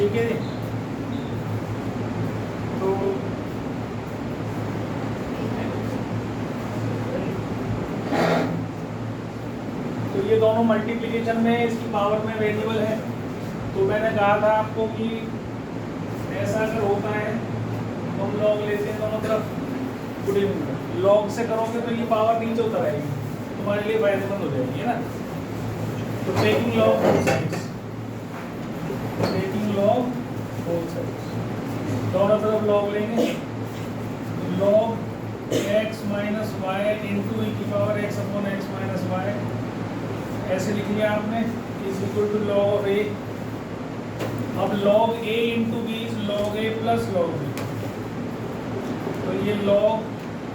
ठीक है। तो ये दोनों मल्टीप्लिकेशन में इसकी पावर में वेरिएबल है। तो मैंने कहा था आपको कि ऐसा अगर होता है तो हम लॉग लेते हैं दोनों तरफ, गुड इवनिंग, लॉग से करोगे तो ये पावर नीचे उतर आएगी, तुम्हारे लिए फायदेमंद हो जाएगी, है ना। तो taking log both sides, taking log both sides, दोनों तरफ लॉग लेंगे। Log x minus Y into E की power x upon x minus Y, ऐसे लिख लिया आपने, is equal to log of A. अब log a into B is log a plus log b, तो ये log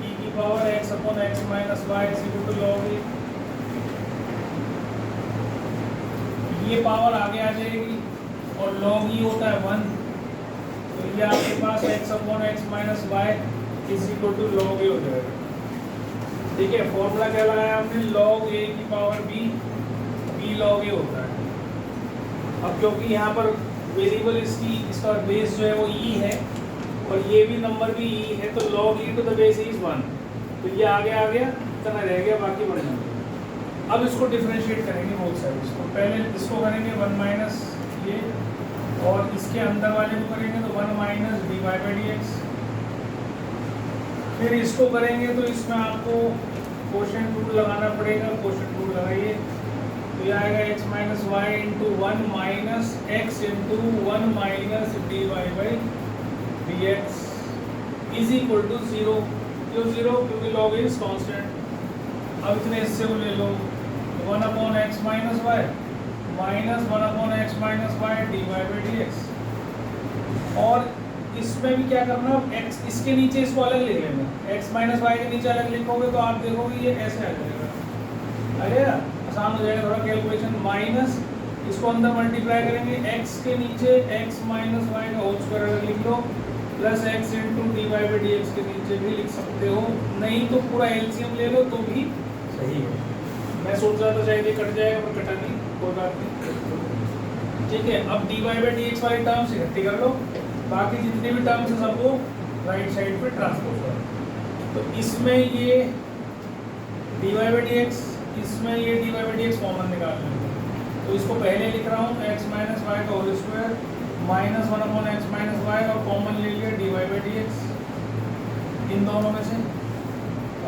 e की power x upon x minus Y is equal to log a। ये power आगे आ जाएगी और log e होता है 1, तो ये आपके पास x upon x minus Y is equal to log a हो जाएगा। ठीक है, फॉर्मूला क्या लगाया हमने, log a की power b, b log a होता है। अब क्योंकि यहाँ पर वेरिएबल इसका बेस जो है वो e है और ये भी नंबर भी e है, तो log e to the base is 1, तो ये आगे आ गया, इतना रह गया, बाकी बढ़ जाएगा। अब इसको डिफरेंशिएट करेंगे बोथ साइड्स को, पहले इसको करेंगे 1 माइनस ये, और इसके अंदर वाले को करेंगे तो 1 minus d y by d x. फिर इसको करेंगे तो इसमें आपको कोशेंट रूल लगाना पड़ेगा, कोशेंट रूल लगाइए, तो ये आएगा x minus Y into 1 minus x into 1 minus d y by d x is equal to 0। क्यों 0? क्योंकि लॉग इज कांस्टेंट। अब इतने हिस्से को ले लो, 1 upon x minus y minus 1 upon x minus y d y by d x. और इसमें भी क्या करना, x इसके नीचे इसको अलग लिख लेना, x माइनस वाई के नीचे अलग लिखोगे तो आप देखोगे ये ऐसे आ जाएगा, अरे आसान हो जाएगा थोड़ा कैलकुलेशन। माइनस इसको अंदर मल्टीप्लाई करेंगे, x के नीचे x माइनस वाई का होल स्क्वायर अलग लिख लो, plus x into d y by d x के नीचे भी लिख सकते हो, नहीं तो पूरा एलसीएम ले लो तो भी सही है। मैं सोच रहा था शायद ये कट जाएगा पर कटा नहीं, कोई बात नहीं। ठीक है, अब d y by d x वाली टर्म्स इकट्ठी कर लो, बाकी जितने भी टर्म्स हैं सबको राइट साइड पे ट्रांसपोज करो। तो इसमें ये d y by d x, इसमें ये d y by d x common निकालना है, तो इसको पहले लिख रहा हूँ एक्स माइनस वाई का whole square minus 1 upon x minus y, और कॉमन ले लिया d y by d x इन दोनों में से,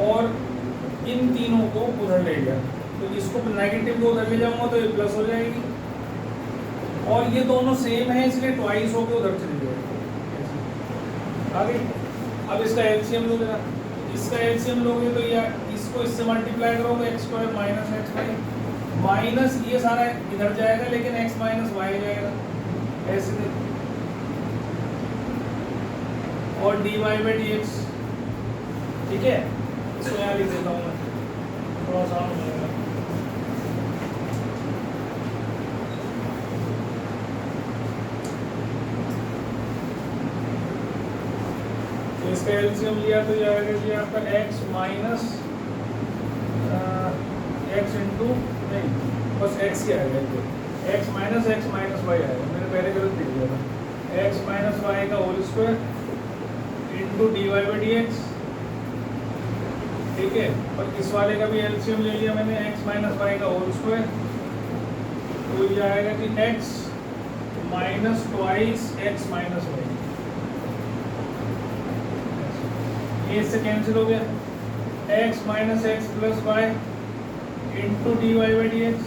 और इन तीनों को उधर ले लिया, तो इसको नेगेटिव को उधर ले जाऊंगा तो ये प्लस हो जाएगी, और ये दोनों सेम है इसलिए ट्वाइस होकर उधर चली जाएगी आगे। अब इसका एलसीएम लो जरा, इसका एलसीएम लोगे तो ये इसको इससे मल्टीप्लाई करोगे x square minus x y, minus ये सारा इधर जाएगा लेकिन एक्स माइनस वाई जाएगा ऐसे दे, और d y by d x. ठीक है, इसको यहाँ लिख देता हूँ मैं, थोड़ा आसान हो जाएगा। इसका एलसीएम लिया तो ये आएगा कि आपका x माइनस एक्स इंटू, नहीं बस x ही आएगा, x minus x minus y आएगा, मैंने पहले गलत लिख दिया था, x माइनस वाई का whole square into d y by d x. ठीक है, और इस वाले का भी एलसीएम ले लिया मैंने, x माइनस वाई का होल स्क्वायर, तो ये आएगा कि x minus twice x minus y, इससे कैंसिल हो गया, x minus x plus y into d y by d x,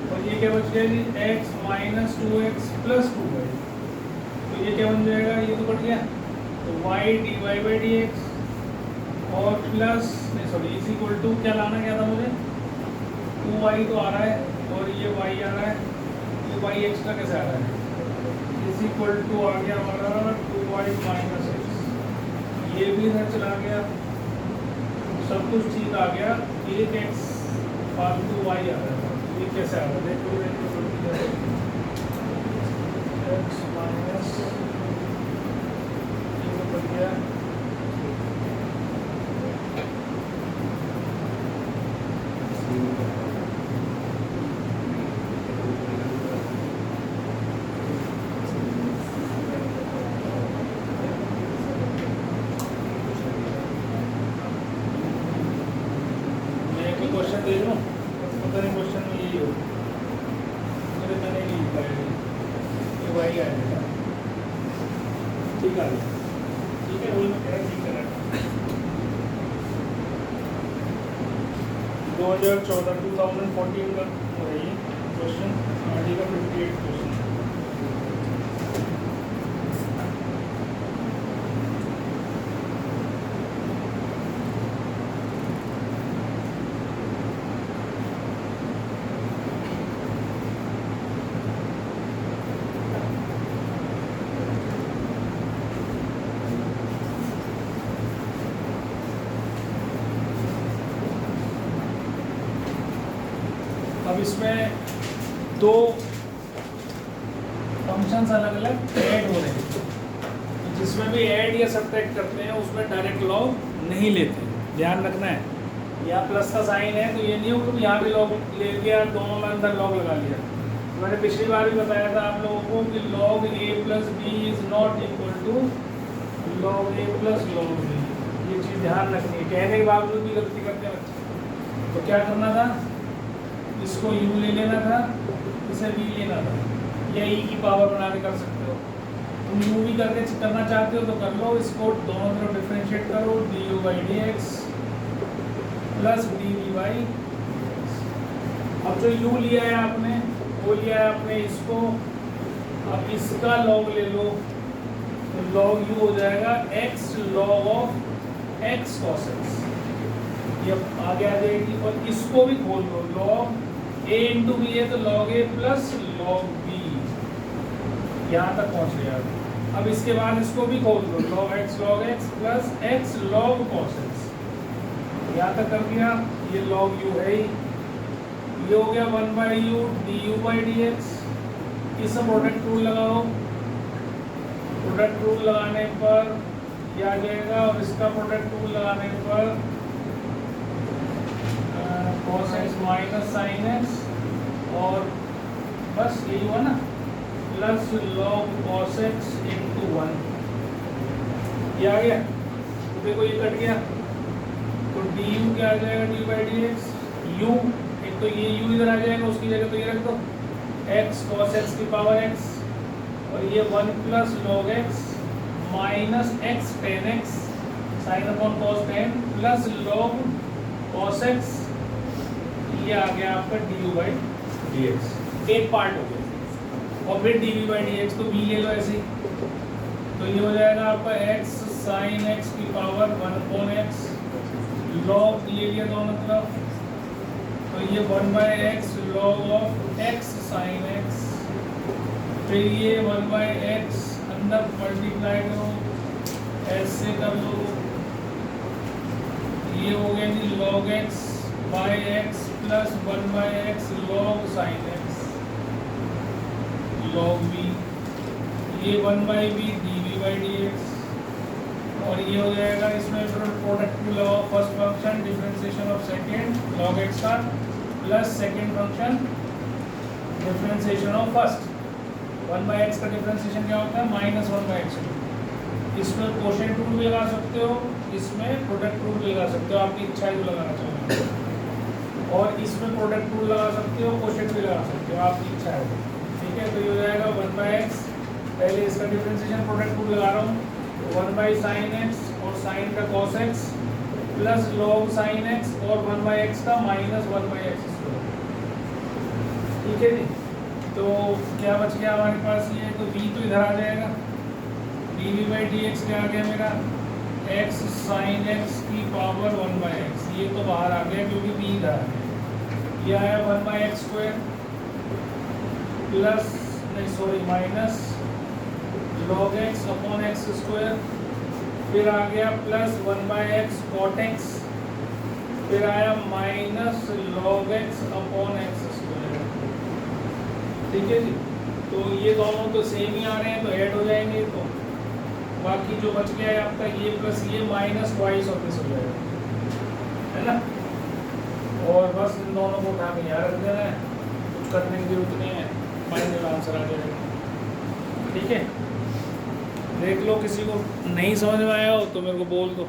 और ये क्या बच गया जी x minus 2x plus 2y, तो ये क्या बन जाएगा, ये तो कट गया, तो y d y by d x और प्लस नहीं सॉरी इज इक्वल टू क्या लाना क्या था मुझे, 2y तो आ रहा है और ये y आ रहा है, ये y एक्स्ट्रा कैसे आ रहा है, इज इक्वल टू आ गया हमारा 2y माइनस एक्स, ये भी इधर चला गया, सब कुछ ठीक आ गया, एक एक्स फालतू वाई आ रहा है, ये कैसे आ रहा है देखो, एक्स माइनस ये तो बन गया हो, मेरे तो नहीं लिख पाएगा ये वही आएगा। ठीक है ठीक है, वही मैं कह रहा ठीक है। 2014 का है ये क्वेश्चन, आर्टिकल 58 क्वेश्चन। अब इसमें दो फंक्शंस अलग अलग ऐड हो रहे हैं, जिसमें भी ऐड या सब्ट्रैक्ट करते हैं उसमें डायरेक्ट लॉग नहीं लेते, ध्यान रखना है। यहाँ प्लस का साइन है तो ये नहीं हो कि यहाँ भी लॉग ले लिया, दोनों में अंदर लॉग लगा लिया। तो मैंने पिछली बार भी बताया था आप लोगों को कि log a plus b is not equal to log a plus log b, ये चीज़ ध्यान रखनी है। कहने के बावजूद भी गलती करते हैं बच्चे। तो क्या करना था, इसको u ले लेना था, इसे v लेना था, या e की पावर बना के कर सकते हो। तुम u भी करके करना चाहते हो तो कर लो, इसको दोनों तरफ डिफरेंशिएट करो, du by d x plus d v by. अब जो u लिया है आपने वो लिया है आपने इसको, अब इसका लॉग ले लो तो लॉग u हो जाएगा x log of x cos x, ये आगे आ जाएगी। और इसको भी खोल दो, लॉग a इंटू बी है तो log a plus log b, यहाँ तक पहुँच गया। अब इसके बाद इसको भी खोल दो, log x plus x log cos x, यहाँ तक कर दिया। ये लॉग u है ही, ये हो गया 1 by U D you by d x. इस प्रोडक्ट रूल लगाओ, प्रोडक्ट रूल लगाने पर ये आ जाएगा, और इसका प्रोडक्ट रूल लगाने पर cos x minus sine x, और बस यही हुआ ना, plus log cos x into 1, ये आ गया। तो देखो ये कट गया, तो डी यू क्या आ जाएगा, D by d x. You एक तो ये u इधर आ जाएगा, उसकी जगह तो ये रख दो, x cos x की पावर x, और ये 1 plus log x minus x tan x sine upon cos tan plus log cos x, ये आ गया आपका डी बाई डी एक्स, एक पार्ट हो गया। और फिर d v by d x तो v ले लो ऐसे ही, तो ये हो जाएगा आपका x साइन x की पावर 1 अपॉन x, लॉग ले लिया दोनों तरफ, तो ये 1 by x log of x sine x, फिर ये 1 बाई एक्स अंदर मल्टीप्लाई करो, ऐसे कर लो, ये हो गया जी log x by x plus 1 by x log sine x log b, ये 1 by b d v by d x, और ये हो जाएगा इसमें product to law first function differentiation of second log x का plus second function differentiation of first. 1 by x का differentiation क्या होता है, माइनस 1 बाई एक्स। इसमें कोशेंट रूल भी लगा सकते हो, इसमें प्रोडक्ट रूल भी लगा सकते हो, आपकी इच्छा है जो लगाना चाहोगे। और इसमें प्रोडक्ट रूल लगा सकते हो, कोशेंट भी लगा सकते हो, आपकी इच्छा है। ठीक है, तो ये हो जाएगा 1 बाई एक्स, पहले इसका डिफरेंशिएशन प्रोडक्ट रूल लगा रहा हूँ, 1 बाई साइन एक्स और साइन का cos x plus log sine x और 1 बाई एक्स का माइनस 1 बाई एक्स स्क्वायर। ठीक है जी, तो क्या बच गया हमारे पास, ये तो v तो इधर आ जाएगा, d v by d x क्या आ गया मेरा, x साइन x की पावर 1 बाई एक्स, ये तो बाहर आ गया क्योंकि v इधर आ गया। ये आया 1 बाई एक्स स्क्वायर प्लस नहीं sorry minus log x upon x square, फिर आ गया plus 1 by x cot x, फिर आया minus log x upon x square. ठीक है जी, तो ये दोनों तो सेम ही आ रहे हैं तो ऐड हो जाएंगे, तो बाकी जो बच गया है आपका ये प्लस ये माइनस ट्वाइस ऑफ दिस हो जाएगा, है ना। और बस इन दोनों को उठा के यहाँ रख देना है, कुछ करने की जरूरत नहीं है, फाइनल आंसर आ जाएगा। ठीक है, देख लो, किसी को नहीं समझ में आया हो तो मेरे को बोल दो।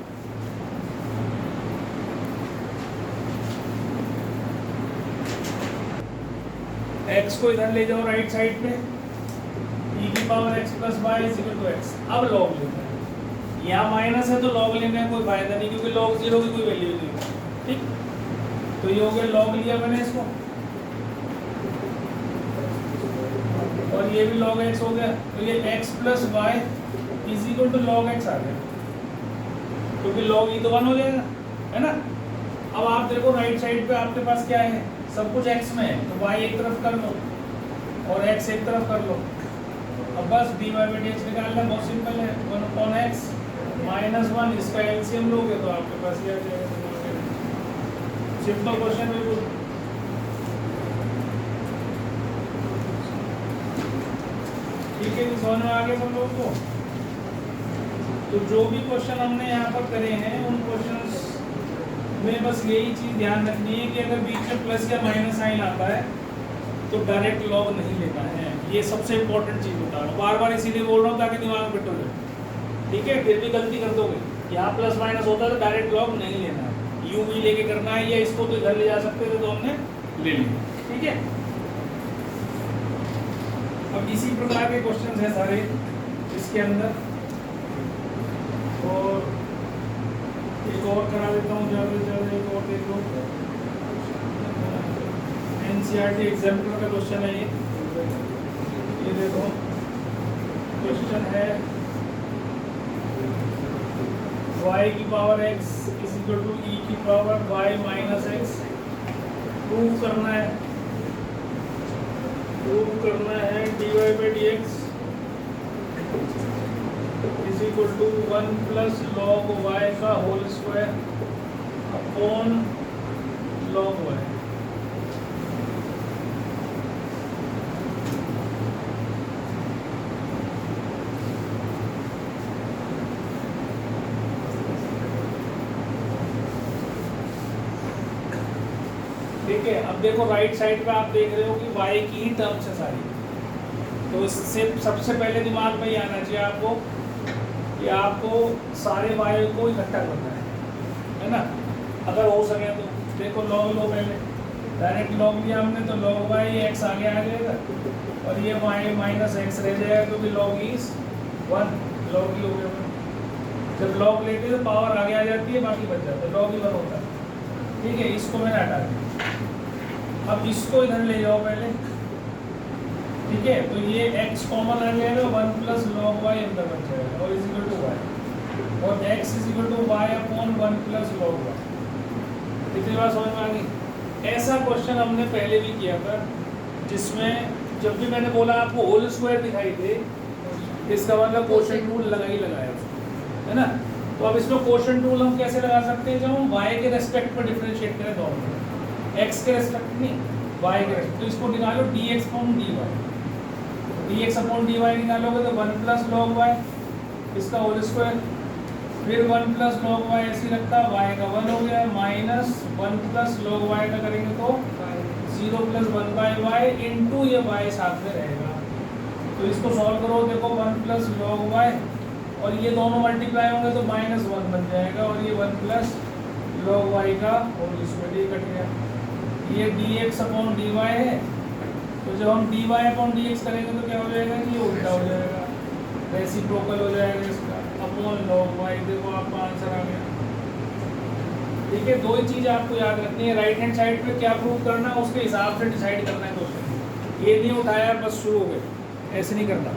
एक्स को इधर ले जाओ राइट साइड पे, e की power x plus y is equal to x. अब लॉग लेना है, यहाँ माइनस है तो लॉग लेने का कोई फायदा नहीं, क्योंकि लॉग जीरो की कोई वैल्यू नहीं है। ठीक, तो ये हो गया लॉग लिया मैंने इसको, और ये भी log x हो गया, तो ये x plus y is equal to log x आ गया, क्योंकि log e तो 1 हो जाएगा, है ना। अब आप देखो राइट साइड पे आपके पास क्या है, सब कुछ x में है, तो y एक तरफ कर लो और x एक तरफ कर लो। अब बस dy बाई dx निकालना बहुत सिंपल है, 1/x माइनस 1, इसका एलसीएम लोगे तो आपके पास ये आ जाएगा। सिंपल क्वेश्चन बिल्कुल। ठीक है, समझ में आ गया सब लोगों को। तो जो भी क्वेश्चन हमने यहाँ पर करे हैं उन क्वेश्चंस में बस यही चीज़ ध्यान रखनी है कि अगर बीच में प्लस या माइनस साइन आता है तो डायरेक्ट लॉग नहीं लेना है। ये सबसे इंपॉर्टेंट चीज़ बता रहा हूँ, बार बार इसीलिए बोल रहा हूँ ताकि दिमाग में फिट हो जाए। ठीक है, फिर भी गलती कर दोगे, यहाँ प्लस माइनस होता है तो डायरेक्ट लॉग नहीं लेना है, यू भी लेके करना है, या इसको तो इधर ले जा सकते थे तो हमने ले लिया। ठीक है, अब इसी प्रकार के क्वेश्चन हैं सारे इसके अंदर, और एक और करा देता हूँ, ज़्यादा से ज़्यादा एक और देख लो। एनसीईआरटी एग्जाम्पल का क्वेश्चन है ये देखो, क्वेश्चन है y की power x is equal to e की power y minus x। Prove करना है dy by dx is equal to 1 plus log y का whole square upon log y। ठीक है, अब देखो राइट साइड पे आप देख रहे हो कि y की ही टर्म्स है सारी, तो इससे सबसे पहले दिमाग में ये आना चाहिए आपको कि आपको सारे y को इकट्ठा करना है ना, अगर हो सके तो। देखो log लो, पहले डायरेक्ट log लिया हमने तो log y x आगे आ जाएगा और ये y माइनस x रह जाएगा, क्योंकि log is 1, log ही हो गया। जब log लेते हैं तो पावर आगे आ जाती है, बाकी बच जाता है, log ही 1 होता है। ठीक है, इसको मैंने हटा दिया। अब इसको इधर ले जाओ पहले, ठीक है, तो ये x कॉमन आ जाएगा, 1 प्लस log y अंदर बच जाएगा और इज इक्वल टू y, और x is equal to y upon 1 plus log y। कितनी बार समझ में आ गई? ऐसा क्वेश्चन हमने पहले भी किया था, जिसमें जब भी मैंने बोला आपको होल स्क्वायर दिखाई दे, इसका मतलब क्वोशंट रूल लगा ही लगाया, है ना। तो अब इसमें क्वोशंट रूल हम कैसे लगा सकते हैं, जब हम y के रेस्पेक्ट पर डिफरेंशिएट करें दोनों, x के रेस्पेक्ट नहीं, y के रेस्पेक्ट। तो इसको निकालो dx upon dy, dx upon dy निकालोगे तो 1 प्लस log y इसका होल स्क्वायर, फिर 1 प्लस log y ऐसे रखा, y का 1 हो गया, माइनस 1 प्लस log y का करेंगे तो 0 प्लस 1 बाई वाई इंटू ये y साथ में रहेगा। तो इसको सॉल्व करो, देखो 1 प्लस log y और ये दोनों मल्टीप्लाई होंगे तो माइनस 1 बन जाएगा, और ये 1 प्लस log y का होल स्क्वायर कट गया। ये dx अपॉन dy है, तो जब हम dy अपॉन dx करेंगे तो क्या हो जाएगा कि ये उल्टा हो जाएगा, रेसिप्रोकल हो जाएगा इसका, अपॉन log y। देखो आपका आंसर आ गया। ठीक है, दो ही चीज़ आपको याद रखनी है, राइट हैंड साइड पे क्या प्रूव करना है उसके हिसाब से डिसाइड करना है क्वेश्चन। ये नहीं उठाया बस शुरू हो गए, ऐसे नहीं करना।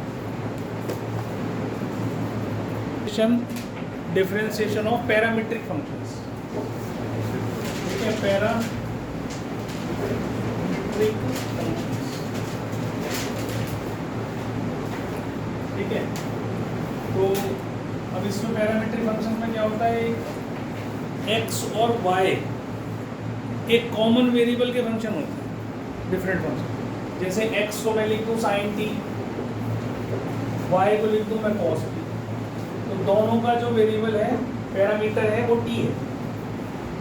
Differentiation of parametric functions. ठीक है, पैरामीट्रिक फंक्शंस। ठीक है, तो अब इसमें पैरामीट्रिक फंक्शन में क्या होता है, x और y एक कॉमन वेरिएबल के फंक्शन होते हैं, डिफरेंट फंक्शन। जैसे x को मैं लिख दूँ sin t, y को लिख दूँ मैं cos t, तो दोनों का जो वेरिएबल है, पैरामीटर है, वो t है।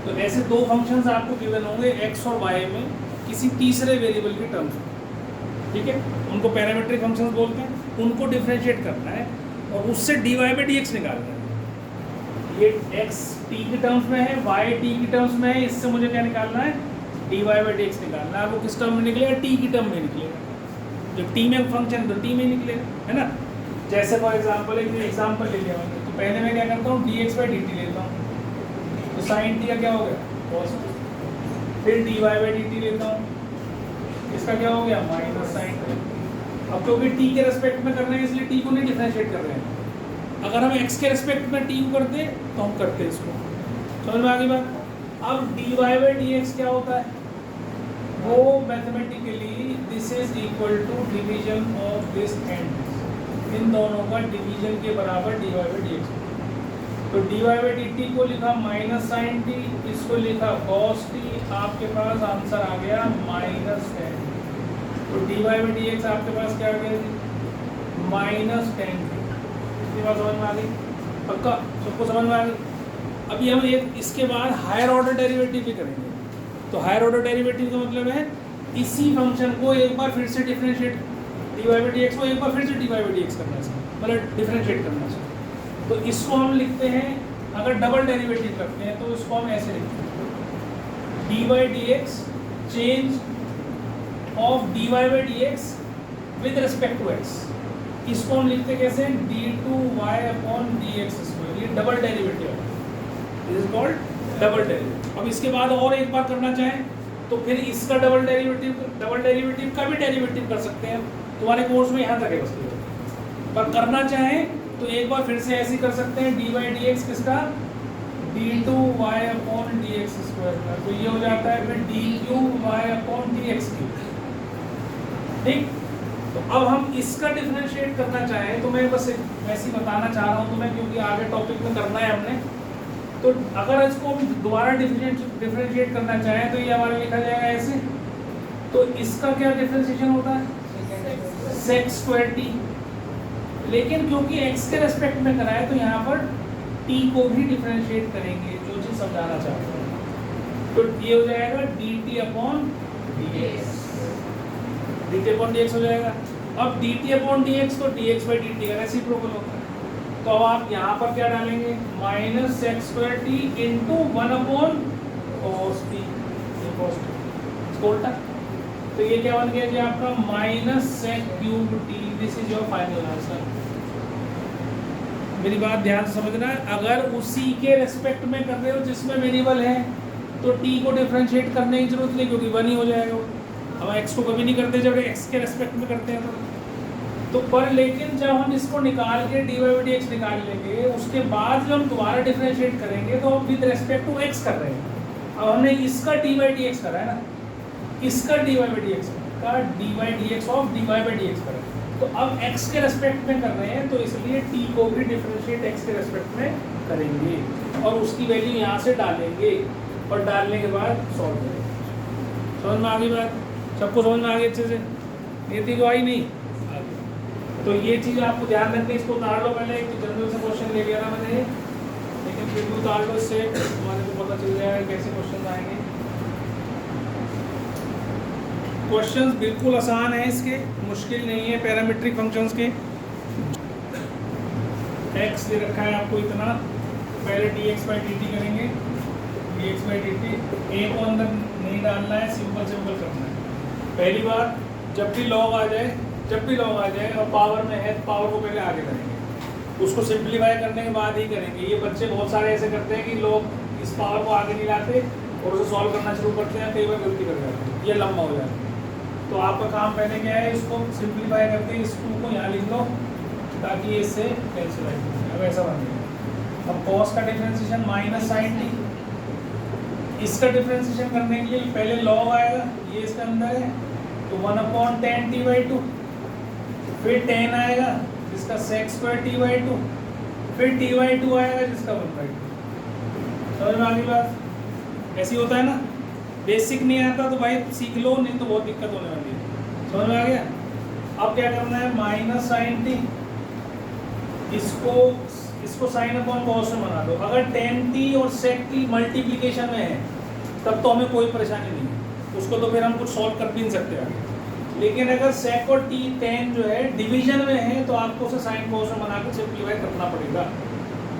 तो ऐसे दो फंक्शंस आपको गिवन होंगे x और y में किसी तीसरे वेरिएबल के टर्म्स में। ठीक है, उनको पैरामीट्रिक फंक्शंस बोलते हैं, उनको डिफरेंशिएट करना है और उससे dy बाई dx निकालना है। ये x t के टर्म्स में है, y t के टर्म्स में है, इससे मुझे क्या निकालना है, dy बाई डी एक्स निकालना है, आपको किस टर्म में निकलेगा, टी की टर्म में निकलेगा। जब टी में फंक्शन तो टी में निकलेगा, है ना। जैसे फॉर एग्जाम्पल एक एग्जाम्पल ले लिया मैंने, तो पहले मैं क्या करता हूँ, D x by d t लेता हूँ, तो साइन टी का क्या हो गया cos, फिर d y by d t लेता हूँ, इसका क्या हो गया माइनस साइन। अब क्योंकि टी के रेस्पेक्ट में कर रहे हैं इसलिए टी को नहीं डिफरेंशिएट कर रहे हैं। अगर हम एक्स के रेस्पेक्ट में टी को करते तो हम करते इसको, समझ में आ गई बात। अब d y by d x क्या होता है, वो mathematically this is equal to division of this and, इन दोनों का डिवीजन के बराबर d y by d x. तो d y by d t को लिखा माइनस साइन टी, इसको लिखा कॉस टी, आपके पास आंसर आ गया माइनस टेन। तो d y by d x आपके पास क्या आ गया माइनस टेन। इसकी बात समझ में आ गई, पक्का सबको समझ में आ गई। अभी हम एक इसके बाद हायर ऑर्डर डेरिवेटिव भी करेंगे। तो हायर ऑर्डर डेरिवेटिव का मतलब है इसी फंक्शन को एक बार फिर से differentiate, d y by d x को एक बार फिर से d y by d x करना है, मतलब डिफरेंशिएट करना है। तो इसको हम लिखते हैं, अगर डबल डेरिवेटिव करते हैं तो इसको हम ऐसे लिखते हैं, d y d x change of d y by d x with respect to x. इसको हम लिखते कैसे, d two y upon d x square, ये डबल डेरिवेटिव है, this is called double derivative. अब इसके बाद और एक बार करना चाहें तो फिर इसका डबल डेरिवेटिव का भी डेरिवेटिव कर सकते हैं, तुम्हारे कोर्स में यहाँ तक है बस। पर करना चाहें तो एक बार फिर से ऐसे कर सकते हैं, डी वाई डी एक्स किसका, d two y upon d x square का, तो ये हो जाता है फिर d cube y upon d x cube, ठीक। तो अब हम इसका डिफरेंशिएट करना चाहें तो मैं बस ऐसे ही बताना चाह रहा हूँ तुम्हें, क्योंकि आगे टॉपिक में करना है हमने। तो अगर इसको हम दोबारा डिफरेंशिएट करना चाहें तो ये हमारा लिखा जाएगा ऐसे। तो इसका क्या डिफरेंशिएशन होता है, सेक स्क्वायर टी, लेकिन क्योंकि x के रेस्पेक्ट में कराए तो यहाँ पर t को भी डिफरेंशिएट करेंगे, जो चीज समझाना चाहते हैं। तो ये हो जाएगा dt upon dx, dt upon dx हो जाएगा। अब dt अपॉन dx तो dx बाई dt का रेसिप्रोकल होता है। तो अब आप यहाँ पर क्या डालेंगे, minus sec square t into one upon cos t, उल्टा। तो ये क्या बन गया जी आपका minus sec cube t, this is your final answer. मेरी बात ध्यान से समझना, अगर उसी के रेस्पेक्ट में कर रहे हो जिसमें वेरिएबल है तो टी को डिफरेंशिएट करने की जरूरत नहीं, क्योंकि वन ही हो जाएगा वो। अब एक्स को कभी नहीं करते जब एक्स के रेस्पेक्ट में करते हैं तो पर लेकिन जब हम इसको निकाल के d y by d x निकाल लेंगे, उसके बाद जब हम दोबारा डिफरेंशिएट करेंगे तो हम विद रेस्पेक्ट टू एक्स कर रहे हैं। अब हमने इसका डी वाई डी एक्स करा है ना, इसका d y by d x का d y d x of d y by d x करें, तो अब x के रेस्पेक्ट में कर रहे हैं तो इसलिए t को भी डिफरेंशिएट x के रेस्पेक्ट में करेंगे और उसकी वैल्यू यहाँ से डालेंगे और डालने के बाद सॉल्व करेंगे। समझ में आ गई बात, सबको समझ में आ गई अच्छे से, नीति को आई नहीं? तो ये चीज़ आपको ध्यान रखनी, इसको उतार लो। पहले एक जनरल से क्वेश्चन ले लिया था मैंने, लेकिन फिर भी उतार लो, इससे तुम्हारे को पता चल जाएगा कैसे क्वेश्चन आएंगे। क्वेश्चंस बिल्कुल आसान है, इसके मुश्किल नहीं है। पैरामीट्रिक फंक्शंस के x दे रखा है आपको इतना, पहले dx बाई dt करेंगे, dx बाई dt a को अंदर नहीं डालना है, सिंपल सिंपल करना है। पहली बार जब भी लॉग आ जाए और पावर में है तो पावर को पहले आगे करेंगे, उसको सिंप्लीफाई करने के बाद ही करेंगे। ये बच्चे बहुत सारे ऐसे करते हैं कि लोग इस पावर को आगे नहीं लाते और उसे सॉल्व करना शुरू करते हैं, कई बार गलती कर जाते हैं, ये लंबा हो जाता है। तो आपका काम पहले क्या है, इसको सिंप्लीफाई करके इस 2 को यहाँ लिख लो ताकि इससे कैंसिल आए। अब ऐसा बन गया। अब कॉस का डिफरेंशिएशन माइनस साइन टी, इसका डिफरेंशिएशन करने के लिए पहले लॉग आएगा, ये इसके अंदर है तो 1/10 t बाई 2, फिर 10 आएगा जिसका सेक स्क्वायर t बाई 2, फिर t बाई 2 आएगा जिसका 1/2। समझ में आ गई बात? ऐसी होता है ना, बेसिक नहीं आता तो भाई सीख लो, नहीं तो बहुत दिक्कत होने वाली है। समझ में आ गया? अब क्या करना है, माइनस साइन टी, इसको साइन अपॉन कॉस में बना दो। अगर टेन टी और सेक टी मल्टीप्लिकेशन में है तब तो हमें कोई परेशानी नहीं है, उसको तो फिर हम कुछ सॉल्व कर भी नहीं सकते आगे। लेकिन अगर सेक और टी टेन जो है डिवीजन में है तो आपको उसे साइन कॉस में बना के सिंप्लीफाई करना पड़ेगा।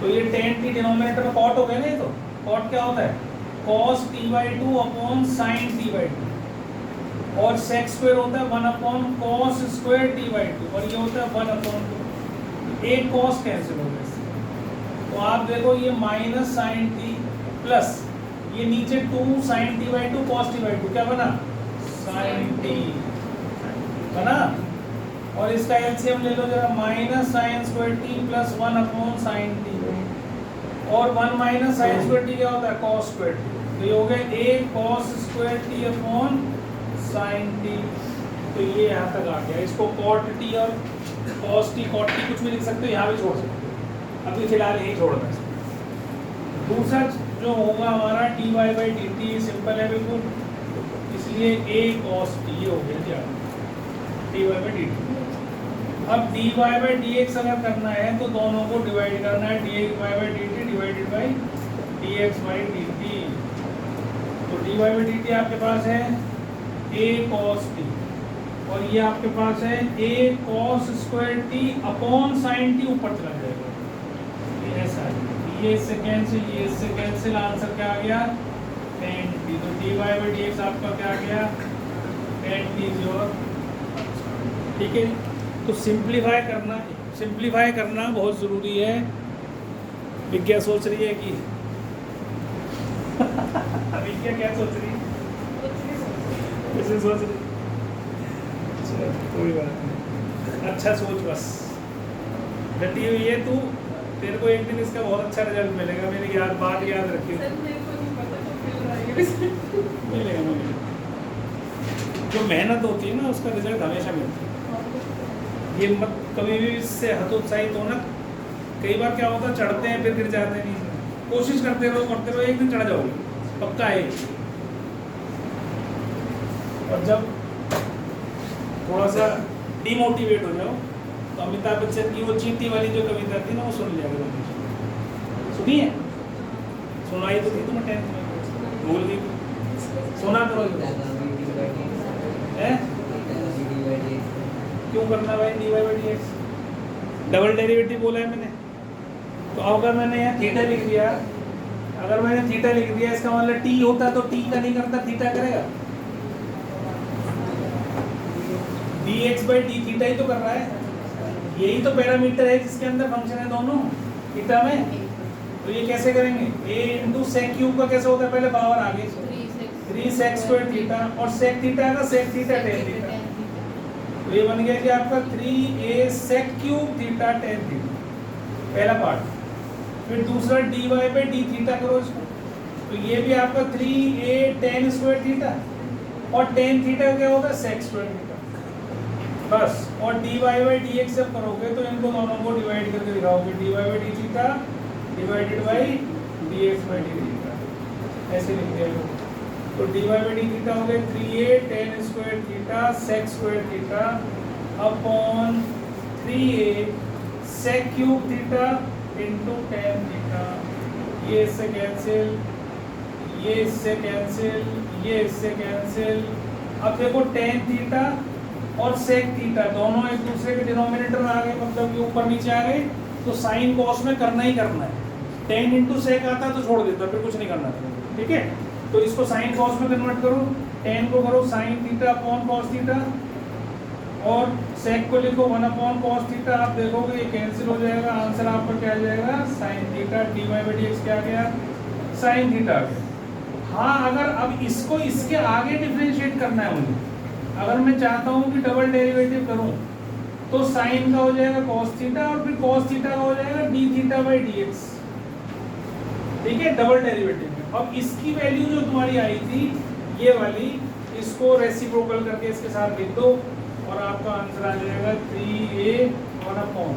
तो ये टेन टी डिनोमिनेटर में कॉट हो गया ना, तो कॉट क्या होता है, cos t/2 upon sin t/2, और sec स्क्वायर होता है 1 अपॉन cos स्क्वायर t/2, और ये होता है 1 अपॉन 2। एक cos कैंसिल हो गया इससे, तो आप देखो ये माइनस साइन टी प्लस ये नीचे 2 sin t/2 cos t/2 क्या बना, sin t बना। और इसका एलसीएम ले लो जरा, minus sine square T plus 1 upon sine T, और 1 माइनस साइन स्क्वायर टी क्या होता है, cos स्क्वायर टी, तो ये हो गया a cos square T upon sine T. तो ये यहाँ तक आ गया। इसको cot टी और cos टी cot टी कुछ भी लिख सकते हो, यहाँ भी छोड़ सकते हो, अभी फिलहाल यही छोड़ना है। दूसरा जो होगा हमारा dy by d T, simple है बिल्कुल, इसलिए a cos टी हो गया क्या, dy बाई डी टी। अब dy बाई dx अगर करना है तो दोनों को डिवाइड करना है, dy by d T divided by dx by d T. तो dy बाई डी टी आपके पास है a cos t, और ये आपके पास है a cos square t upon sin t, ऊपर चला जाएगा, ये ऐसा है, ये इससे कैंसिल, ये इससे कैंसिल, आंसर क्या आ गया, tan t। तो dy बाई dx आपका क्या आ गया, tan t योर, ठीक है। तो सिंप्लीफाई करना बहुत ज़रूरी है। विज्ञा सोच रही है कि विज्ञा क्या सोच रही है, कैसे सोच रही, कोई बात नहीं, अच्छा सोच, बस डटी हुई है तू, तेरे को एक दिन इसका बहुत अच्छा रिजल्ट मिलेगा, मेरी बात याद रखिए, मिलेगा। जो मेहनत होती है ना उसका रिजल्ट हमेशा मिलता है। ये मत कभी भी इससे हतोत्साहित होना। कई बार क्या होता है, चढ़ते हैं फिर गिर जाते हैं, नहीं, कोशिश करते रहो, एक दिन चढ़ जाओगे, पक्का है। और जब थोड़ा सा डिमोटिवेट हो जाओ तो अमिताभ बच्चन की वो चींटी वाली जो कविता थी ना, वो सुन लिया करो, सुनिए, सुनाई तो थी तुम्हें 10th में, भूल गई, सुना करो है। क्यों करना भाई, dy by dx double derivative बोला है मैंने, तो अगर मैंने यहाँ थीटा लिख दिया, अगर मैंने थीटा लिख दिया इसका मतलब t होता तो t का नहीं करता, थीटा करेगा, dx बाई डी थीटा ही तो कर रहा है, यही तो पैरामीटर है जिसके अंदर फंक्शन है दोनों थीटा में। तो ये कैसे करेंगे, a इंटू सेक क्यूब का कैसे होता है, पहले पावर आगे 3 सेक स्क्वायर थीटा, और सेक थीटा का सेक थीटा टेन थीटा, तो ये बन गया कि आपका 3a sec cube theta tan theta, पहला पार्ट। फिर दूसरा dy बाई डी थीटा करो इसको, तो ये भी आपका 3a टेन स्क्वायर थीटा, और टेन थीटा क्या होगा, सेक स्क्वायर थीटा, बस। और dy बाई dx जब करोगे तो इनको दोनों को डिवाइड करके दिखाओगे, dy by d theta divided by dx by d theta, ऐसे लिख दिया। तो dy बाई डी थीटा हो गया 3a tan square theta sec square theta upon 3a sec cube theta into tan theta. ये इससे कैंसिल, ये इससे कैंसिल, ये इससे कैंसिल। अब देखो टेन थीटा और सेक थीटा दोनों एक दूसरे के डिनोमिनेटर में आ गए, मतलब कि ऊपर नीचे आ गए, तो साइन कॉस में करना ही करना है। टेन इंटू सेक आता तो छोड़ देता, फिर कुछ नहीं करना था, ठीक है। तो इसको साइन कॉस में कन्वर्ट करो, टेन को करो sine theta upon cos theta, और सेक को लिखो 1 अपॉन कॉस थीटा। आप देखोगे ये कैंसिल हो जाएगा, आंसर आपका क्या आ जाएगा, sine theta. dy by dx क्या आ गया, साइन थीटा आ गया। हाँ, अगर अब इसको इसके आगे डिफरेंशिएट करना है मुझे, अगर मैं चाहता हूँ कि डबल डेरिवेटिव करूँ, तो साइन का हो जाएगा कॉस थीटा, और फिर कॉस थीटा का हो जाएगा D theta by d x, ठीक है, डबल डेरिवेटिव में। अब इसकी वैल्यू जो तुम्हारी आई थी ये वाली, इसको रेसिप्रोकल करके इसके साथ लिख दो, और आपका आंसर आ जाएगा 3a 1 अपॉन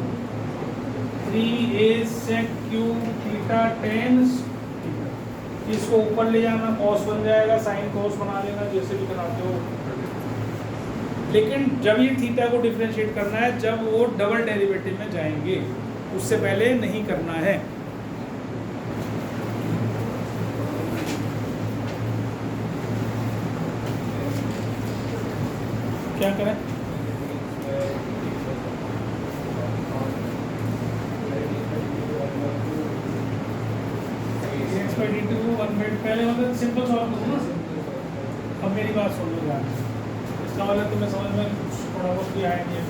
3a sec cube theta tan. इसको ऊपर ले जाना, कॉस बन जाएगा, साइन कॉस बना लेना, जैसे भी बनाते हो। लेकिन जब ये थीटा को डिफरेंशिएट करना है, जब वो डबल डेरिवेटिव में जाएंगे, उससे पहले नहीं करना है। क्या करें, बाई डी टू 1/, पहले मतलब सिंपल सॉल्व करूँ ना। अब मेरी बात सुन लो ध्यान से, इसका मतलब तुम्हें समझ में कुछ थोड़ा बहुत भी आया नहीं है।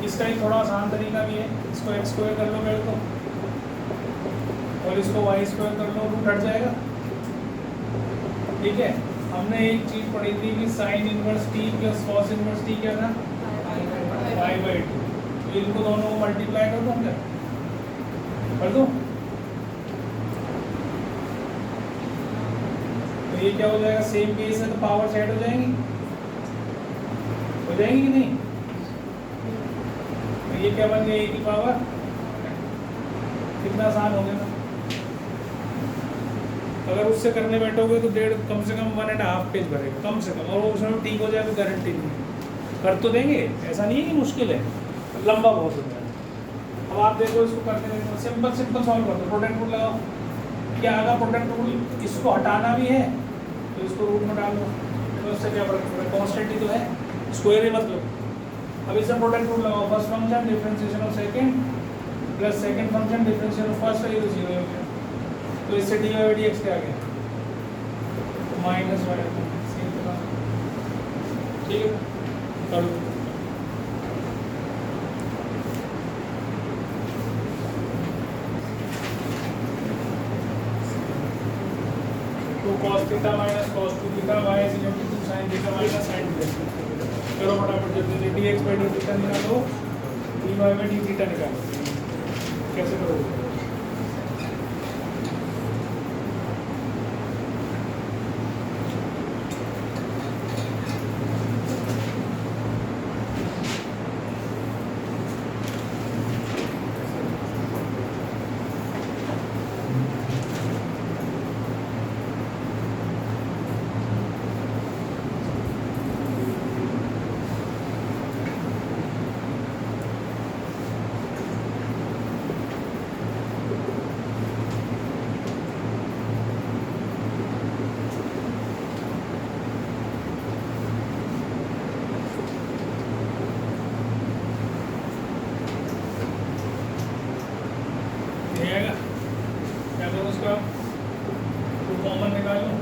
इसका एक थोड़ा आसान तरीका भी है, इसको एक्स स्क्वायर कर लो पहले तो, और इसको वाई स्क्वायर कर लो, रूट हट जाएगा। ठीक है, हमने एक चीज़ पढ़ी थी कि sine inverse T plus cos inverse T क्या था, पाई/2। तो इनको दोनों को मल्टीप्लाई कर दो, क्या कर दो, तो ये क्या हो जाएगा, सेम केस है तो पावर सेट हो जाएंगी कि नहीं। तो ये क्या बन गया, ए की पावर, कितना आसान हो गया ना। अगर उससे करने बैठोगे तो कम से कम 1.5 पेज भरेगा कम से कम, और वो उसमें ठीक हो जाएगा, गारंटी नहीं। कर तो देंगे, ऐसा नहीं है कि मुश्किल है, लंबा बहुत होता है। अब आप देखो इसको करते हैं, सिंपल सॉल्व कर दो, प्रोडक्ट रूल लगाओ। क्या आगा प्रोडक्ट रूल, इसको हटाना भी है तो इसको रूट में डाल दो, तो उससे क्या फर्क पड़ेगा, कॉन्स्टेंट ही तो है, स्क्वायर ही मतलब। अब इससे प्रोडक्ट रूल लगाओ, first function differentiation of second plus second function differentiation of first, ये तो 0 हो गया। तो इससे डी बाई डी एक्स क्या आ गया, माइनस वाई। ठीक है, करो। cos theta minus cos 2 theta y is equal to sin theta minus sin theta. करो फटाफट, जल्दी dx बाई डी थीटा निकालो, dy बाई डी थीटा निकालो। कैसे करोगे, क्या करो उसका, तो कॉमन निकालो,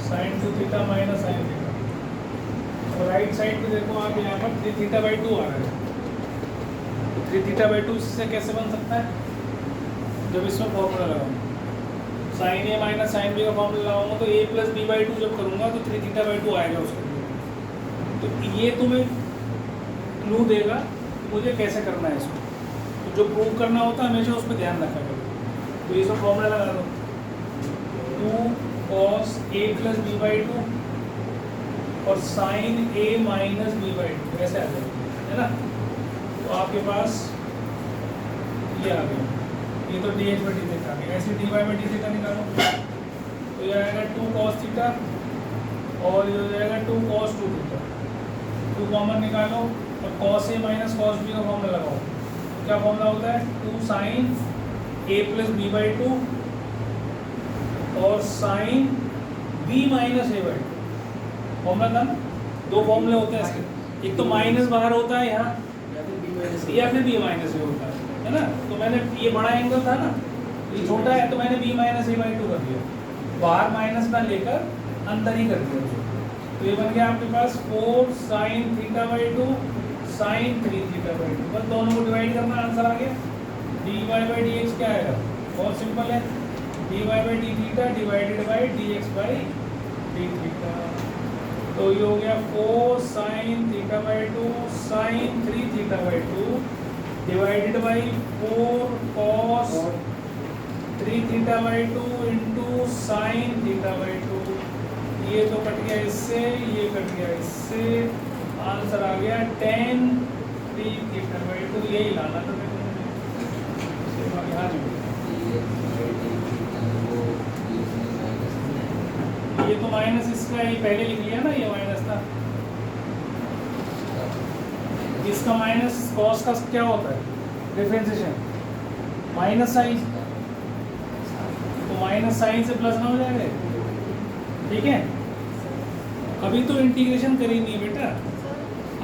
sin 2 theta minus sin theta, और राइट साइड पे देखो आप यहाँ पर 3 थीटा बाई 2 आ रहा है। 3 थीटा बाई 2 से कैसे बन सकता है, जब इसमें फॉर्मूला लगाऊंगा, sin a minus sin b का फॉर्मूला लगाऊंगा तो a प्लस b बाई 2 जब करूँगा तो 3 थीटा बाई 2 आएगा उसके लिए। तो ये तुम्हें क्लू देगा मुझे कैसे करना है इसको, तो जो प्रूव करना होता है हमेशा उस पर ध्यान रखा करो। तो ये सब फॉर्मूला लगा दो, 2 cos a plus b by 2 और sin a minus b by 2, ऐसे आ जाएगा, है ना। तो आपके पास ये आ गया, ये तो d h by d theta आ गया। ऐसे d y by d theta निकालो, तो ये आएगा 2 cos थीटा और ये हो जाएगा 2 cos 2 थीटा। 2 कॉमन निकालो और cos a minus cos b का फॉर्मूला लगाओ। क्या फॉर्मूला होता है, 2 sin a plus b by 2 और sin b minus a by 2, formula था ना। 2 फॉर्मूले होते हैं इसके, एक तो माइनस बाहर होता है यहाँ, या फिर b माइनस a होता है ना। तो मैंने ये बड़ा एंगल था ना, ये छोटा है तो मैंने b माइनस a बाई 2 कर दिया, बाहर माइनस ना लेकर अंदर ही कर दिया। तो ये बन गया आपके पास 4 sin theta by 2 sin 3 theta by 2, बस दोनों को डिवाइड करना, आंसर आ गया। D y by d x क्या आएगा, बहुत सिंपल है, d y by d theta divided by d x by d theta. तो ये हो गया 4 sin theta by 2 sin 3 theta by 2 divided by 4 cos 3 theta by 2 into sin theta by 2। ये तो कट गया इससे, ये कट गया इससे, आंसर आ गया 10 3 थीटा बाई 2। यही लाना था मेरे को, ये तो माइनस इसका ही पहले लिख लिया ना, ये माइनस था, इसका माइनस कॉस का क्या होता है, डिफरेंशिएशन माइनस साइन, तो माइनस साइन से प्लस ना हो जाएगा। ठीक है, अभी तो इंटीग्रेशन करी नहीं बेटा,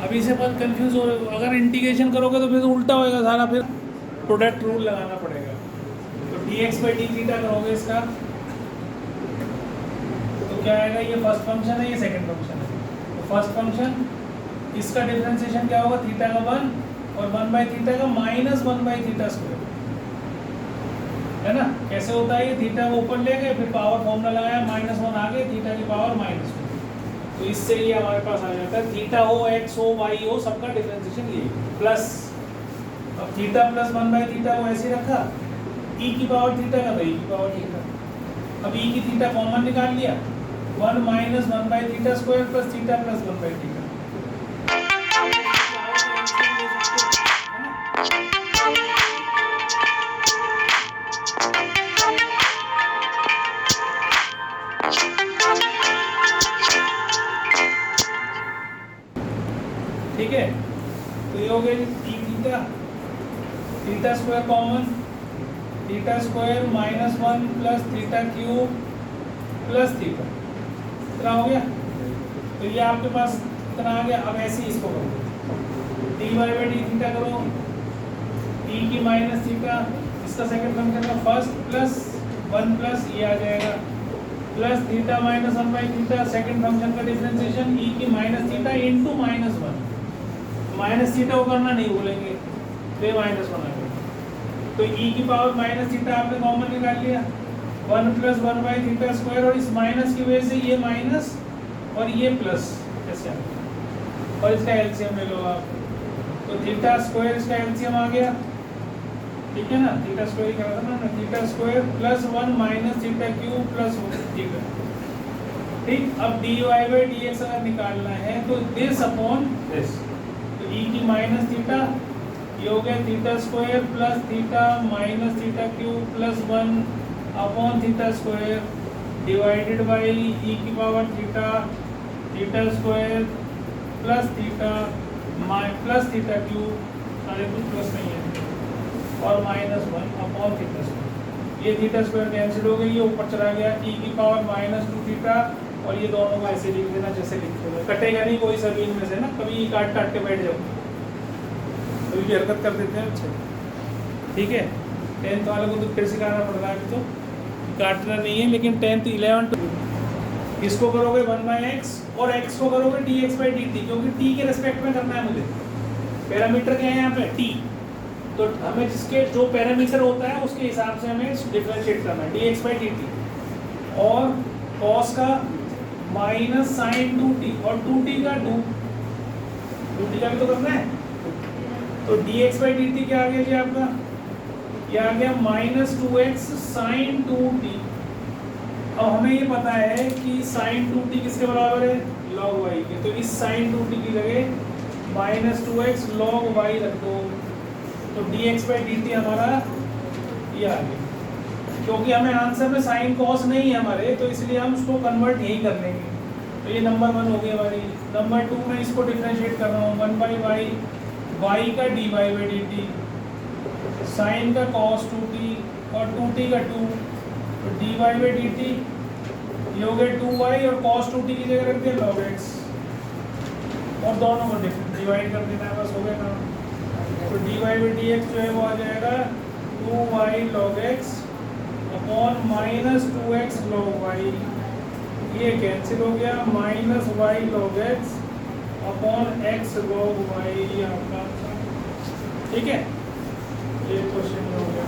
अभी से बहुत कंफ्यूज हो रहे हो। अगर इंटीग्रेशन करोगे तो फिर तो उल्टा होएगा सारा, फिर प्रोडक्ट रूल लगाना पड़ेगा। तो dx by d थीटा करोगे इसका तो क्या आएगा, ये फर्स्ट फंक्शन है, ये सेकंड फंक्शन है। तो फर्स्ट फंक्शन इसका डिफरेंशिएशन क्या होगा, थीटा का 1 और 1 बाई थीटा का माइनस 1 बाई थीटा स्क्वायर, है ना। कैसे होता है, ये थीटा को ऊपर ले गए, फिर पावर फॉर्मूला लगाया, -1 आ गए, थीटा की पावर -1, तो इससे ये हमारे पास आ जाता है थीटा हो, x हो, y हो, सबका डिफरेंशिएशन ये प्लस। अब थीटा प्लस 1 बाई थीटा को ऐसे रखा, e की पावर थीटा का तो e की पावर थीटा, अब e की थीटा कॉमन निकाल लिया, 1 minus 1 by theta square plus theta plus 1 by theta. ठीक है, तो ये हो गया e theta, theta square common, theta square -1 plus theta cube plus theta, इतना हो गया। तो ये आपके पास इतना आ गया। अब ऐसे ही इसको करो, dy बाई डी थीटा करो, e की माइनस थीटा, इसका सेकंड फंक्शन का फर्स्ट प्लस 1 प्लस ये आ जाएगा, plus theta minus 1 by theta, second function का डिफरेंशिएशन e की minus theta into -1, minus theta को करना नहीं भूलेंगे, तो ये -1 आ गया। तो e की पावर माइनस थीटा आपने कॉमन निकाल लिया, 1 प्लस 1 बाई थीटा स्क्वायर, और इस माइनस की वजह से ये माइनस और ये प्लस ऐसे आ गया, और इसका एलसीएम ले लो आप, तो थीटा स्क्वायर इसका एलसीएम आ गया, ठीक है ना, थीटा स्क्वायर ही करा था ना, theta square plus 1 minus theta cube plus theta. ठीक, अब dy बाई dx अगर निकालना है तो दिस अपॉन दिस, तो e की माइनस थीटा, ये हो गया theta square plus theta minus theta cube plus 1 upon theta square divided by e की power theta, theta square plus theta plus theta cube, सारे कुछ प्लस नहीं है, और -1 अपॉन थीटा स्क्वायर। ये थीटा स्क्वायर कैंसिल हो गई, ये ऊपर चला गया, e की पावर -2 थीटा, और ये दोनों को ऐसे लिख देना जैसे लिखते हैं, कटेगा नहीं कोई सभी इनमें से ना, कभी काट काट के बैठ जाओ, कभी भी हरकत कर देते हैं। अच्छा ठीक है, 10th वाले को तो फिर सिखाना पड़ रहा है, तो काटना नहीं है, लेकिन 10th 11 इसको करोगे 1/x और x को करोगे dx बाई dt, क्योंकि t के रेस्पेक्ट में करना है मुझे, पैरामीटर क्या है यहाँ पे t, तो हमें जिसके जो पैरामीटर होता है उसके हिसाब से हमें डिफरेंशिएट करना है dx बाई dt, और cos का माइनस साइन 2t और 2t का 2t का भी तो करना है, तो dx बाई dt क्या आ गया जी आपका, ये आ गया -2x साइन 2t। अब हमें ये पता है कि साइन 2t किसके बराबर है, log y के, तो इस साइन 2t की जगह -2x log y रख दो, तो dx बाई dt हमारा ये आ गया, क्योंकि हमें आंसर में साइन कॉस नहीं है हमारे, तो इसलिए हम उसको कन्वर्ट यही कर लेंगे। तो ये नंबर 1 हो गई हमारी। नंबर 2 में इसको डिफरेंशिएट कर रहा हूँ, 1/y, y का dy बाई dt, साइन का cos 2t और 2t का 2, तो dy बाई dt ये हो गया 2y, और cos 2t की जगह रख दिया log x, और दोनों को डिवाइड कर देना है, बस हो गया काम। तो dy बाई dx जो है वो आ जाएगा 2y log x upon -2x log y, ये कैंसिल हो गया, -y log x upon x log y, ये आपका आंसर। ठीक है, ये क्वेश्चन हो गया।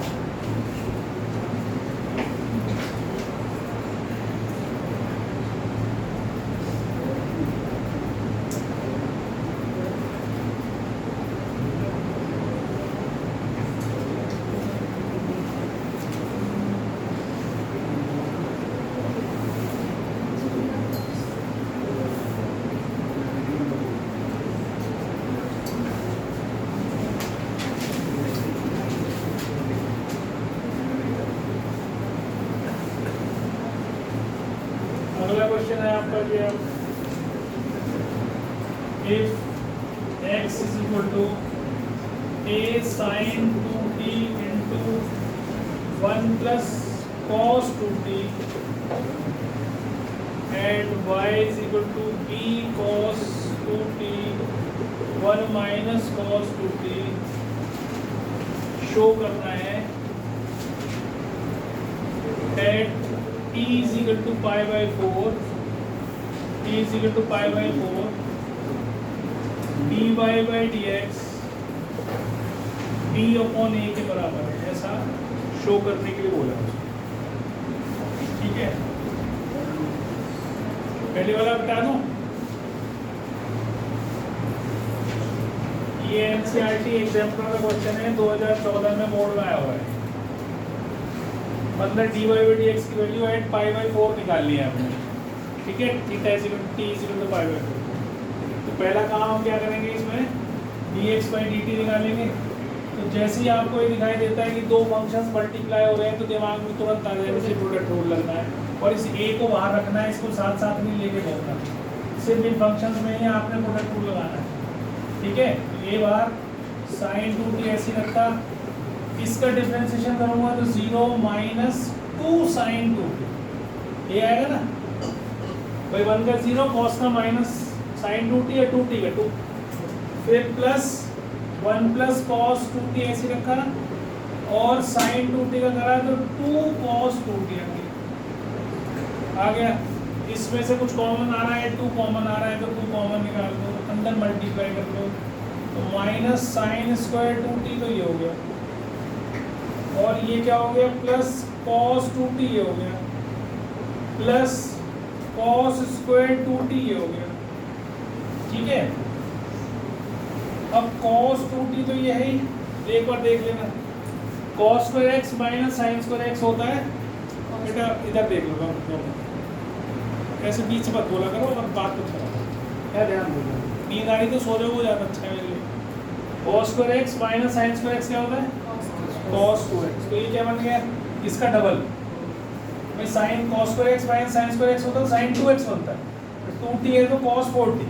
अगला क्वेश्चन है आपका कि if x is equal to a sin 2t into 1 plus cos 2t and y is equal to b cos 2t 1 minus cos 2t show करना है at t is equal to pi by 4, t is equal to pi by 4 dy by dx b upon a के बराबर है, ऐसा show करने के लिए बोला है। ठीक है, पहले वाला बता दूं, ये एनसीईआरटी एग्जाम्पल का क्वेश्चन है, 2014 में बोर्ड में आया हुआ है। मतलब dy by dx की वैल्यू एट पाई बाई 4 निकालनी है आपने। ठीक है, theta is equal to t is equal to pi by 4। तो पहला काम हम क्या करेंगे, इसमें dx by dt निकालेंगे। तो जैसे ही आपको ये दिखाई देता है कि दो फंक्शंस मल्टीप्लाई हो रहे हैं, तो दिमाग में तुरंत आ जाएगा इसे प्रोडक्ट रूल लगना है, और इस a को बाहर रखना है, इसको साथ साथ में लेके चलना है। सिर्फ इन फंक्शंस में ही आपने प्रोडक्ट रूल लगाना है। ठीक है, ये बार साइन 2t ऐसी रखा, इसका डिफरेंशिएशन करूंगा तो 0 माइनस 2 साइन 2t ये आएगा ना भाई, 1 का 0 कॉस का माइनस साइन 2t या 2t का 2, फिर प्लस 1 प्लस कॉस 2t ऐसी रखा, और साइन 2t का करा तो 2 कॉस 2t आ गया। इसमें से कुछ कॉमन आ रहा है, 2 कॉमन आ रहा है, तो 2 कॉमन निकाल दो, अंदर मल्टीप्लाई कर दो, तो माइनस साइन स्क्वायर 2t तो ये हो गया, और ये क्या हो गया, प्लस कॉस 2t ये हो गया, प्लस कॉस स्क्वायर 2t ये हो गया। ठीक है, अब कॉस 2t तो ये है ही, एक बार देख लेना, cos square x minus sine square x होता है। बेटा इधर देख लो, ऐसे बीच मत बोला करो, और बात कुछ करो, क्या ध्यान दो, नींद आ रही तो सो जाओ, वो ज़्यादा अच्छा है मेरे लिए। Cos square x minus sine square x क्या होता है, कॉस 2x। तो ये क्या बन गया, इसका डबल, भाई sine cos square x minus sine square x होता है, साइन 2x बनता है, 2t है तो कॉस 4t,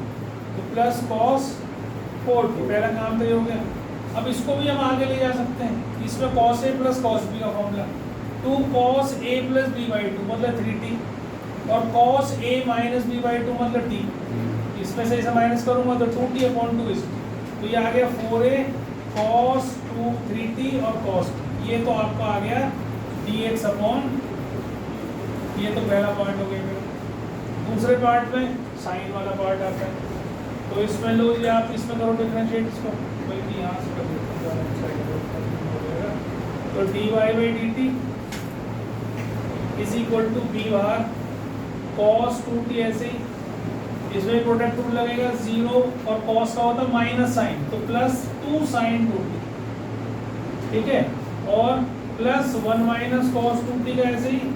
तो प्लस कॉस 4t, पहला काम तो ये हो गया। अब इसको भी हम आगे ले जा सकते हैं, इसमें cos a plus cos b का formula, 2 cos a plus b by 2 मतलब 3t, और cos a minus b by 2 मतलब t, इसमें से इसे माइनस करूंगा तो 2t अपॉन 2 is, तो ये आ गया 4a cos 2 3t और cos 2, ये तो आपका आ गया dx अपॉन, ये तो पहला पार्ट हो गया। दूसरे पार्ट में साइन वाला पार्ट आता है, तो इसमें लो ये आप इसमें करो डिफरेंशिएट इसको, बल्कि यहाँ से कर देते हैं, तो dy by dt is equal to b बाहर cos 2t ऐसे ही, इसमें प्रोडक्ट रूल लगेगा, 0 और cos का होता है माइनस साइन, तो प्लस 2 साइन 2t। ठीक है, और प्लस 1 माइनस cos 2t का ऐसे ही,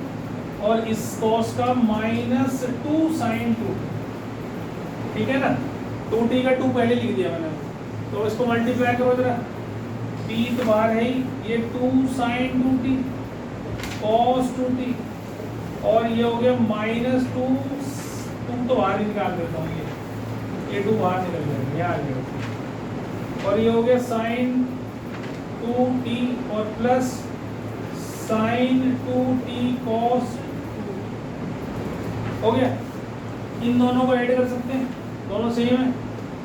और इस cos का माइनस 2 साइन 2t। ठीक है ना, 2t का 2 पहले लिख दिया मैंने, तो इसको मल्टीप्लाई करो जरा, b तो बाहर है ही, ये 2 साइन 2t cos 2t, और ये हो गया माइनस 2 तो बाहर ही निकाल देता हूँ, ये 2 बाहर निकल जाएगा, ये आ गया, और ये हो गया साइन 2t और प्लस साइन 2t cos हो गया। इन दोनों को ऐड कर सकते हैं, दोनों सेम है,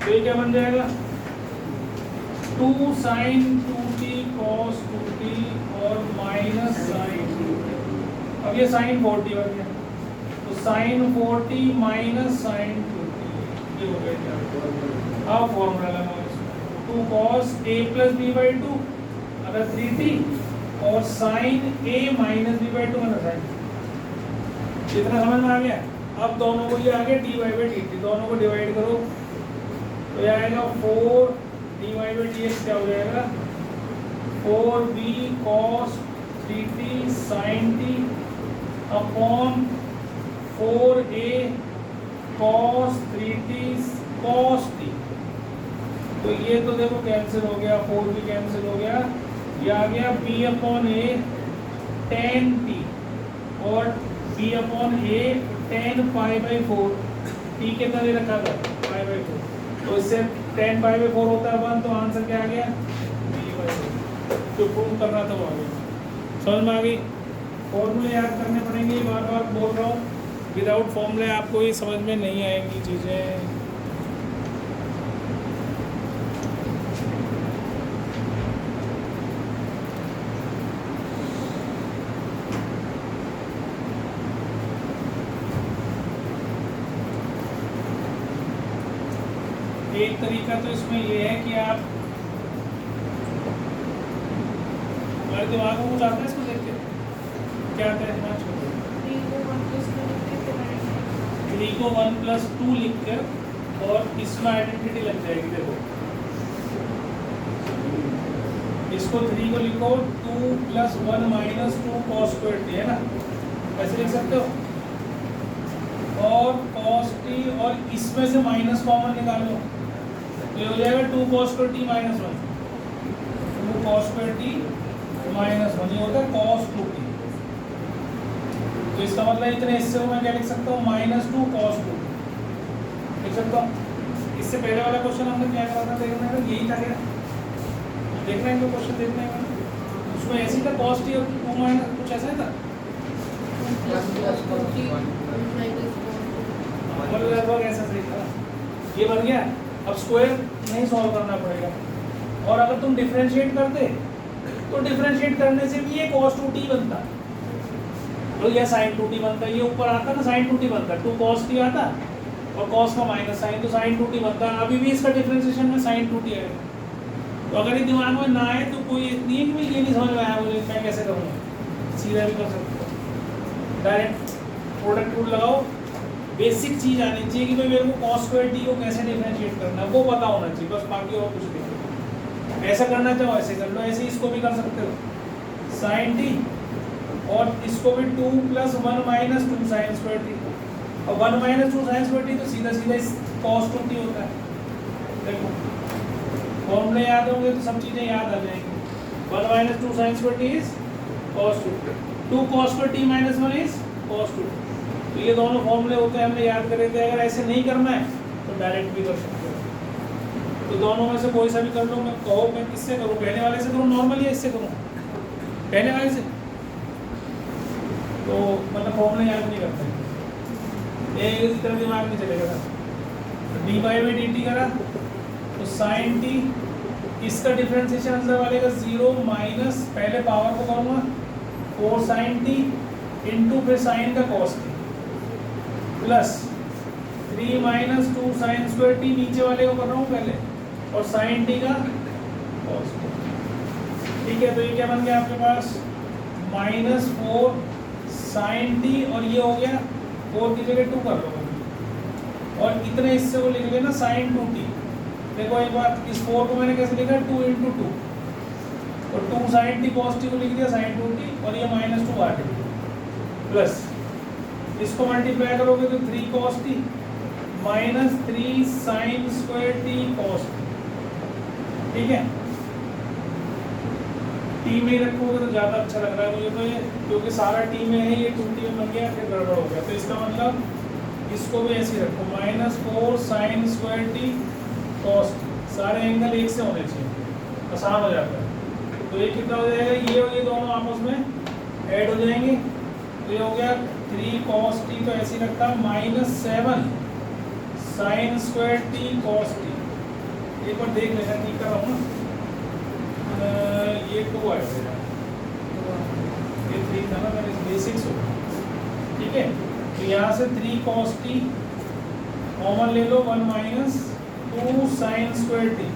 तो ये क्या बन जाएगा, 2 साइन 2t cos 2t और माइनस साइन 2t, अब ये साइन 40 बन गया, तो साइन 40 माइनस साइन 2t ये हो गया। अब फॉर्मूला लगाओ, 2 cos a plus b by 2 अगर 3t, और sine a minus b by 2 मतलब साइन, इतना समझ में आ गया। अब दोनों को ये आ गया dy बाई dt, दोनों को डिवाइड करो तो ये आएगा 4 dy बाई dx क्या हो जाएगा, 4b cos 3t sin t upon 4a cos 3t cos t। तो ये तो देखो कैंसिल हो गया, 4 भी कैंसिल हो गया, ये आ गया b upon a tan t और b upon a tan pi by 4, t कितना दे रखा था पाई बाई 4, तो इससे tan पाई बाई 4 होता है 1, तो आंसर क्या आ गया b बाई 4, जो प्रूव करना था वो आ गया। समझ में आ गई, फॉर्मूले याद करने पड़ेंगे, बार बार बोल रहा हूँ, विदाउट फॉर्मूले आपको ये समझ में नहीं आएंगी चीज़ें। एक तरीका तो इसमें ये है कि आप, हमारे दिमाग में कुछ आता है इसको देख के, क्या आता है दिमाग छोड़, 3 को 1+2 लिख कर और इसमें आइडेंटिटी लग जाएगी। देखो इसको 3 को लिखो 2 + 1 - 2 cos square t, है ना, ऐसे लिख सकते हो। और cos t और इसमें से माइनस कॉमन निकालो तो ये हो जाएगा 2 cos square t - 1, 2 cos square t - 1, ये होता है cos 2t। तो इसका मतलब इतने हिस्से को मैं क्या लिख सकता हूँ, -2 cos 2 लिख सकता हूँ। इससे पहले वाला क्वेश्चन हमने क्या करा था, देखना है यही था क्या, देखना है क्वेश्चन, देखना है उसमें ऐसे ही था cos t और 2 माइनस कुछ ऐसा ही था, लगभग ऐसा सही था। ये बन गया। अब स्क्वायर नहीं सॉल्व करना पड़ेगा, और अगर तुम डिफरेंशिएट करते तो डिफरेंशिएट करने से भी ये cos 2t बनता, तो यह sin 2t बनता, ये ऊपर आता ना sin 2t बनता, 2 cos t आता और cos का माइनस साइन तो sin 2t बनता। अभी भी इसका डिफरेंशिएशन में sin 2t आएगा। तो अगर ये दिमाग में ना आए तो कोई इतनी है कि ये नहीं समझ में आया मुझे, मैं कैसे करूँगा, सीधा भी कर सकते हो। डायरेक्ट प्रोडक्ट रूल लगाओ, बेसिक चीज़ आनी चाहिए कि भाई मेरे को cos square t को कैसे डिफरेंशिएट करना है, वो पता होना चाहिए बस, बाकी और कुछ नहीं। ऐसा करना चाहो ऐसे कर लो, ऐसे इसको भी कर सकते हो sin t, और इसको भी 2 + 1 - 2 sin square t, और 1 - 2 sin square t तो सीधा सीधा इस cos 2t होता है। देखो फॉर्मूले याद होंगे तो सब चीज़ें याद आ जाएंगी। 1 - 2 sin square t is cos 2, 2 cos square t - 1 is cos 2। तो ये दोनों फॉर्मूले होते हैं, हमने याद करे थे। अगर ऐसे नहीं करना है तो डायरेक्ट भी कर सकते हो। तो दोनों में से कोई सा भी कर लो। मैं कहो मैं किससे करूँ, पहले वाले से करूँ नॉर्मली, इससे करूँ पहले वाले से, तो मतलब फॉर्मूले याद नहीं करते, एक इस तरह दिमाग में चलेगा। dy/dt करा तो sin t, इसका डिफरेंशिएशन अंदर वाले का 0 माइनस, पहले पावर को करूँगा 4 sin t इंटू फिर साइन का cos t plus 3 - 2 sin square t, नीचे वाले को कर रहा हूँ पहले, और sin t का cos t। ठीक है, तो ये क्या बन गया आपके पास, -4 sin t, और ये हो गया 4 की जगह 2 कर लो, और इतने हिस्से को लिख लेना sin 2t। देखो एक बात, इस 4 को मैंने कैसे लिखा, 2 × 2, और 2 sin t cos t को लिख दिया sin 2t, और ये -2 काट दिया, प्लस इसको मल्टीप्लाई करोगे तो 3 cos t - 3 sin square t cos t। ठीक है, टी में रखोगे तो ज़्यादा अच्छा लग रहा है मुझे, तो ये क्योंकि सारा टी में है, ये 2t में बन गया, फिर गड़बड़ हो गया। तो इसका मतलब इसको भी ऐसे ही रखो, -4 sin square t cos t, सारे एंगल एक से होने चाहिए, आसान हो जाता है। तो ये कितना हो जाएगा, ये और ये दोनों आपस में ऐड हो जाएंगे, तो ये हो गया 3 cos t, तो ऐसे ही रखा -7 sin square t cos t। एक बार देख लेना, ठीक कर रहा हूँ ना, ये 2 आएगा, ये 3 था ना, मेरे बेसिक्स हो। ठीक है, तो यहाँ से 3 cos t कॉमन ले लो, 1 - 2 sin square t,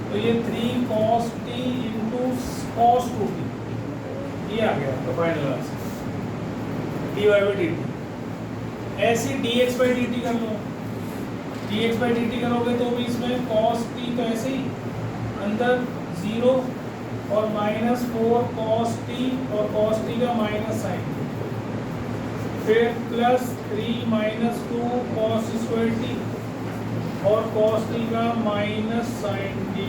तो ये 3 cos t into cos 2t, ये आ गया तो फाइनल आंसर dy/dt। ऐसे dx/dt कर लो, dx/dt करोगे तो भी इसमें cos t तो ऐसे ही अंदर 0 और -4 cos t, और cos t का माइनस साइन, फिर प्लस 3 - 2 cos square t, और cos t का माइनस साइन t,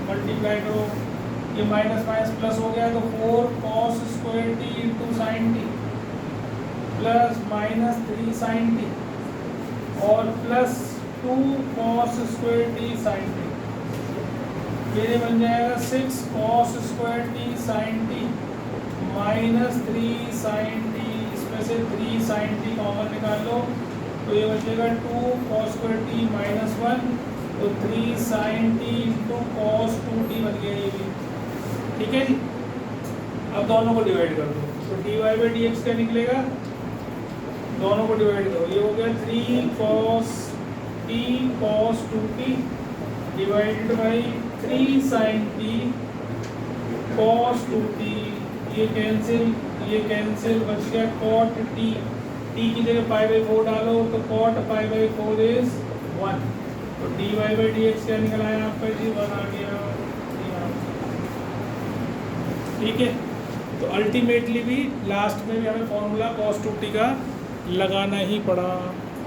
मल्टीप्लाई करो, ये माइनस माइनस प्लस हो गया, तो 4 cos square t into sine t plus -3 sin t, और plus 2 cos square t sin t, ये बन जाएगा 6 cos square t sin t -3 sin t, इसमें से 3 sin t कॉमन निकाल लो, तो ये बचेगा 2 cos square t -1, तो 3 sin t into cos 2t बन गया ये भी। ठीक है जी, अब दोनों को डिवाइड कर दो, तो dy/dx क्या निकलेगा, दोनों को डिवाइड करो, ये हो गया 3 cos t t cos 2t divided by 3 sin t cos 2t, ये कैंसिल बच गया cot t, t की जगह पाई बाई 4 डालो तो cot पाई बाई 4 इज 1, तो dy बाई dx क्या निकल आया आपका जी 1 आ गया। ठीक है, तो अल्टीमेटली भी लास्ट में भी हमें फॉर्मूला cos 2t का लगाना ही पड़ा।